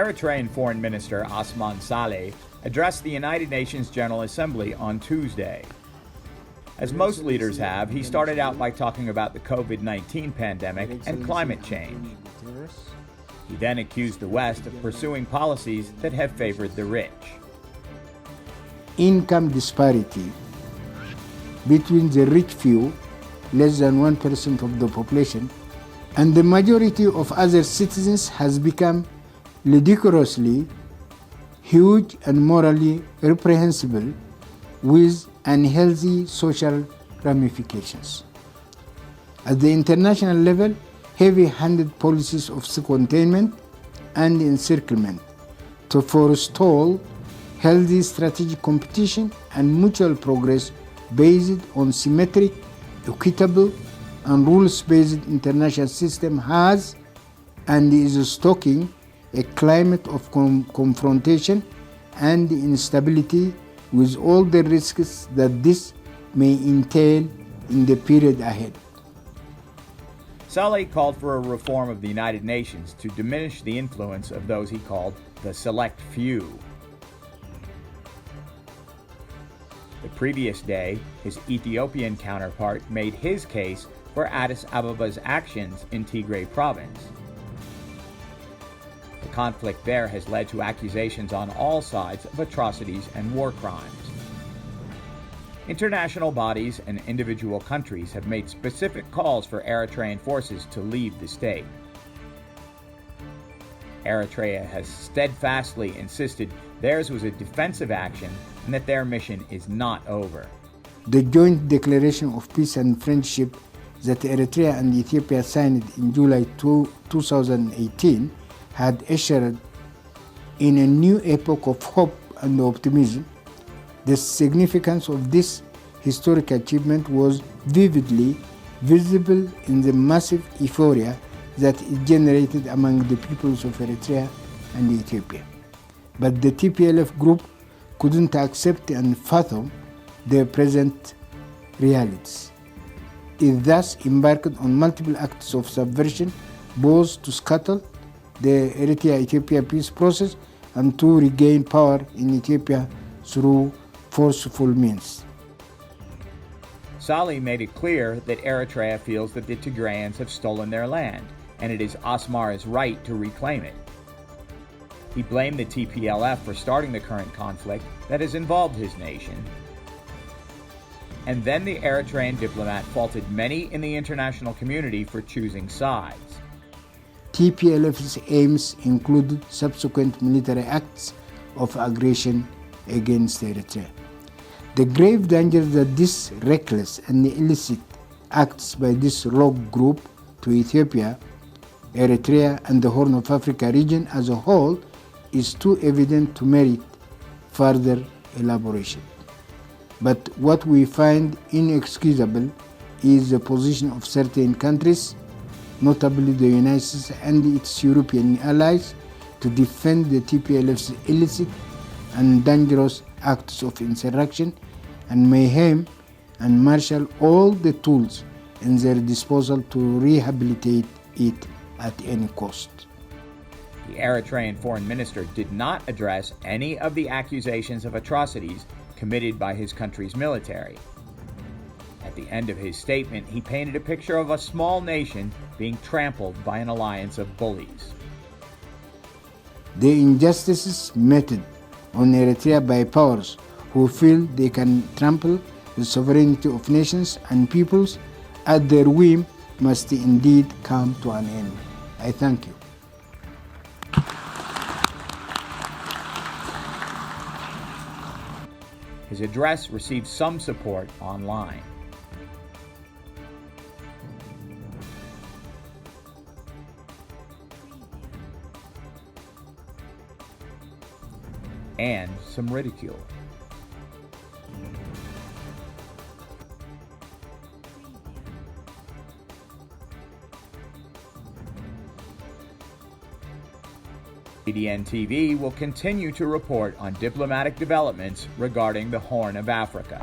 Eritrean Foreign Minister Osman Salih addressed the United Nations General Assembly on Tuesday. As most leaders have, he started out by talking about the COVID-19 pandemic and climate change. He then accused the West of pursuing policies that have favored the rich. Income disparity between the rich few, less than 1% of the population, and the majority of other citizens has become ludicrously huge and morally reprehensible, with unhealthy social ramifications. At the international level, heavy-handed policies of containment and encirclement to forestall healthy strategic competition and mutual progress based on symmetric, equitable, and rules-based international system has and is stoking a climate of confrontation and instability, with all the risks that this may entail in the period ahead. Salih called for a reform of the United Nations to diminish the influence of those he called the select few. The previous day, his Ethiopian counterpart made his case for Addis Abeba's actions in Tigray province. The conflict there has led to accusations on all sides of atrocities and war crimes. International bodies and individual countries have made specific calls for Eritrean forces to leave the state. Eritrea has steadfastly insisted theirs was a defensive action and that their mission is not over. The joint declaration of peace and friendship that Eritrea and Ethiopia signed in July 2018 had ushered in a new epoch of hope and optimism. The significance of this historic achievement was vividly visible in the massive euphoria that it generated among the peoples of Eritrea and Ethiopia. But the TPLF group couldn't accept and fathom the present realities. It thus embarked on multiple acts of subversion, both to scuttle the Eritrea-Ethiopia peace process and to regain power in Ethiopia through forceful means. Salih made it clear that Eritrea feels that the Tigrayans have stolen their land, and it is Asmara's right to reclaim it. He blamed the TPLF for starting the current conflict that has involved his nation. And then the Eritrean diplomat faulted many in the international community for choosing sides. TPLF's aims included subsequent military acts of aggression against Eritrea. The grave danger that these reckless and illicit acts by this rogue group to Ethiopia, Eritrea, and the Horn of Africa region as a whole is too evident to merit further elaboration. But what we find inexcusable is the position of certain countries, notably the United States and its European allies, to defend the TPLF's illicit and dangerous acts of insurrection and mayhem, and marshal all the tools in their disposal to rehabilitate it at any cost. The Eritrean foreign minister did not address any of the accusations of atrocities committed by his country's military. At the end of his statement, he painted a picture of a small nation being trampled by an alliance of bullies. The injustices meted on Eritrea by powers who feel they can trample the sovereignty of nations and peoples at their whim must indeed come to an end. I thank you. His address received some support online. And some ridicule. EDN TV will continue to report on diplomatic developments regarding the Horn of Africa.